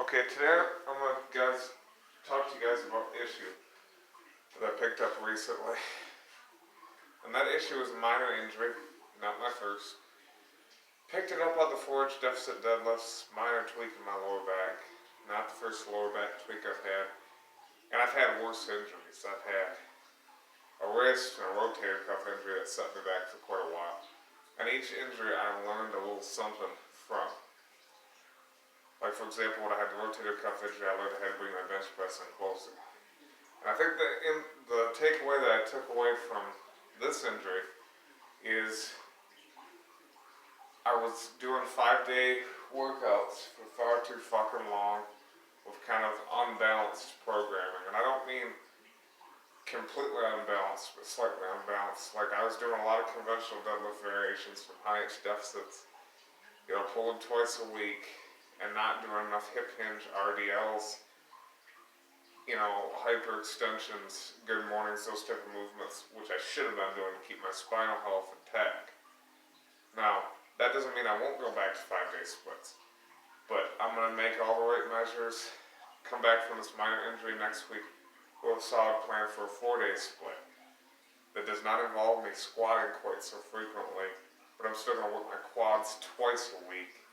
Okay, today I'm going to talk to you guys about the issue that I picked up recently. And that issue is a minor injury, not my first. Picked it up on the forage deficit deadlifts, minor tweak in my lower back. Not the first lower back tweak I've had. And I've had worse injuries. I've had a wrist and a rotator cuff injury that set me back for quite a while. And each injury I learned a little something from. Like, for example, when I had the rotator cuff injury, I learned how to bring my bench press in closer. And I think that the takeaway that I took away from this injury is I was doing 5-day workouts for far too fucking long with kind of unbalanced programming. And I don't mean completely unbalanced, but slightly unbalanced. Like, I was doing a lot of conventional deadlift variations from high inch deficits, pulling twice a week, and not doing enough hip hinge RDLs, hyperextensions, good mornings, those type of movements, which I should have been doing to keep my spinal health intact. Now, that doesn't mean I won't go back to 5-day splits, but I'm going to make all the right measures, come back from this minor injury next week with a solid plan for a 4-day split that does not involve me squatting quite so frequently, but I'm still going to work my quads twice a week,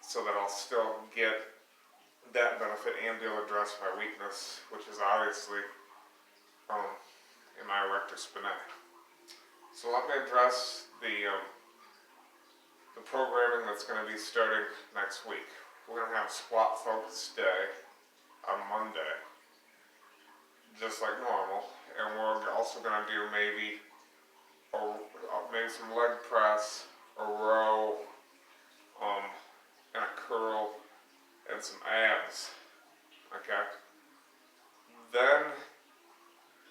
so that I'll still get that benefit and be able to address my weakness, which is obviously in my erector spinae. So let me address the programming that's going to be starting next week. We're going to have a squat focused day on Monday, just like normal, and we're also going to do maybe some leg press, a row, and a curl, and some abs, okay? Then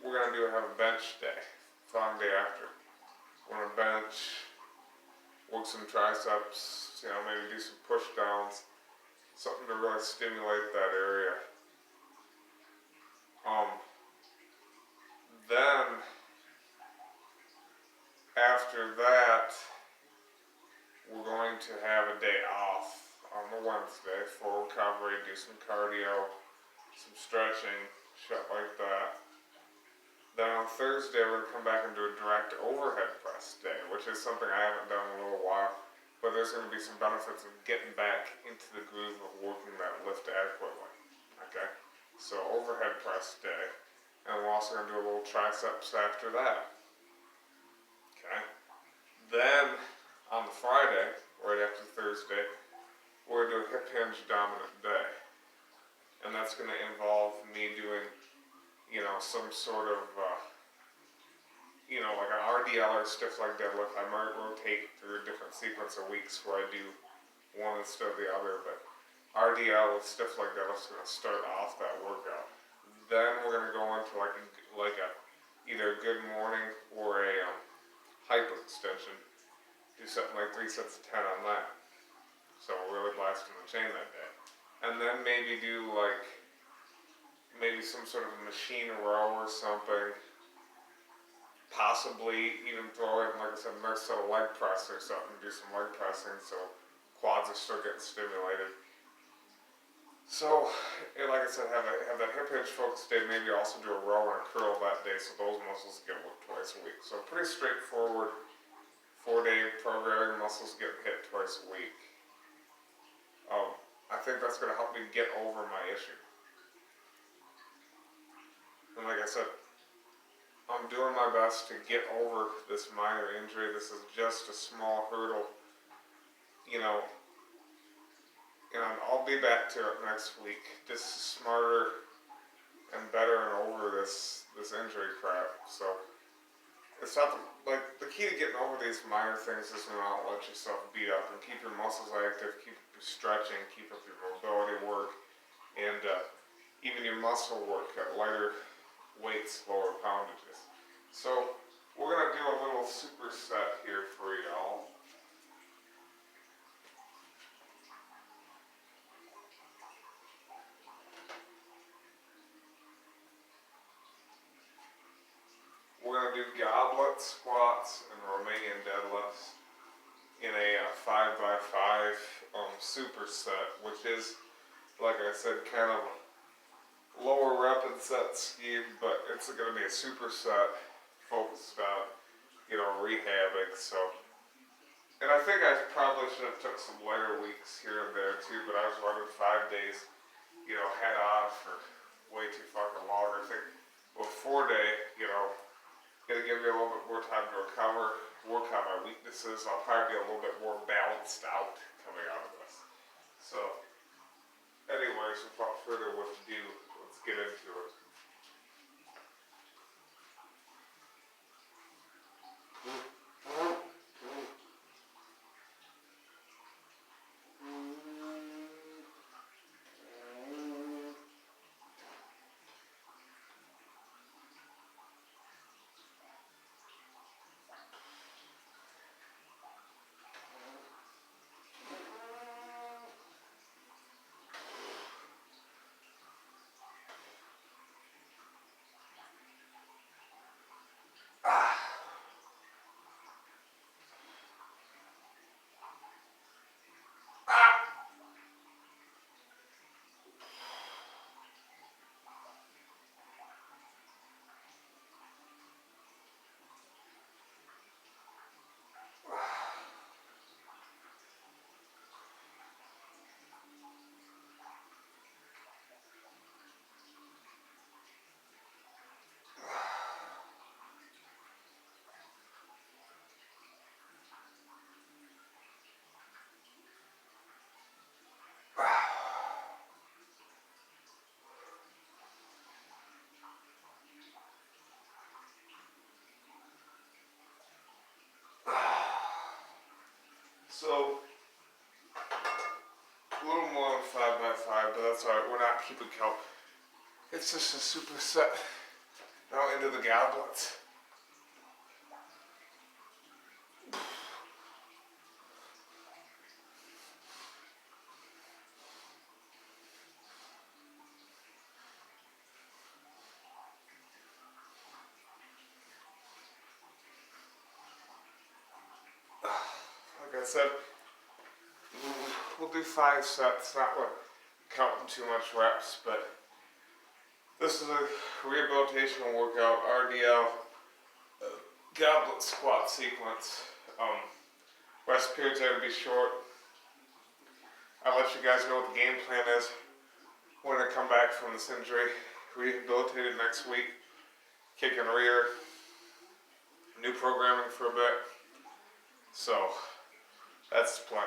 we're going to have a bench day, following day after. We're going to bench, work some triceps, maybe do some push downs, something to really stimulate that area. Then, after that, we're going to have a day off on the Wednesday for recovery, do some cardio, some stretching, shit like that. Then on Thursday, we're going to come back and do a direct overhead press day, which is something I haven't done in a little while, but there's going to be some benefits of getting back into the groove of working that lift adequately, okay? So overhead press day, and we're also going to do a little triceps after that, okay? Then, on the Friday, right after Thursday, we're going to do a hip hinge dominant day. And that's going to involve me doing, some sort of, like an RDL or stiff leg deadlift. I might rotate through a different sequence of weeks where I do one instead of the other, but RDL with stiff leg deadlift is going to start off that workout. Then we're going to go into either a good morning or a hyperextension. Do something like 3 sets of 10 on that. So we're really blasting the chain that day. And then maybe do some sort of a machine row or something. Possibly even throw in, like I said, another set of leg press or something. Do some leg pressing so quads are still getting stimulated. So, like I said, have that hip hinge focus day. Maybe also do a row and a curl that day so those muscles get worked twice a week. So pretty straightforward 4-day programming, muscles getting hit twice a week. I think that's going to help me get over my issue. And like I said, I'm doing my best to get over this minor injury. This is just a small hurdle, and I'll be back to it next week, just smarter and better and over this injury crap. So it's not the key to getting over these minor things is to not let yourself beat up and keep your muscles active, keep your stretching, keep up your mobility work, and even your muscle work at lighter weights, lower poundages. So we're going to do a little superset here for y'all. We're going to do goblet squats and Romanian deadlifts in a 5x5 superset, which is like I said, kind of lower rapid set scheme, but it's going to be a superset focused on, rehabbing. So, and I think I probably should have took some lighter weeks here and there too, but I was running 5 days, head on for way too fucking long. I think with 4 day, gonna give me a little bit more time to recover, work on my weaknesses. I'll probably be a little bit more balanced out coming out of this. So, anyways, without further ado, let's get into it. So, a little more than 5x5, but that's alright. We're not keeping count. It's just a superset. Now into the goblets. Like I said, we'll do 5 sets. Not like counting too much reps, but this is a rehabilitation workout, RDL, goblet squat sequence. Rest periods are going to be short. I'll let you guys know what the game plan is when I come back from this injury. Rehabilitated next week, kicking rear, new programming for a bit. So, that's the plan.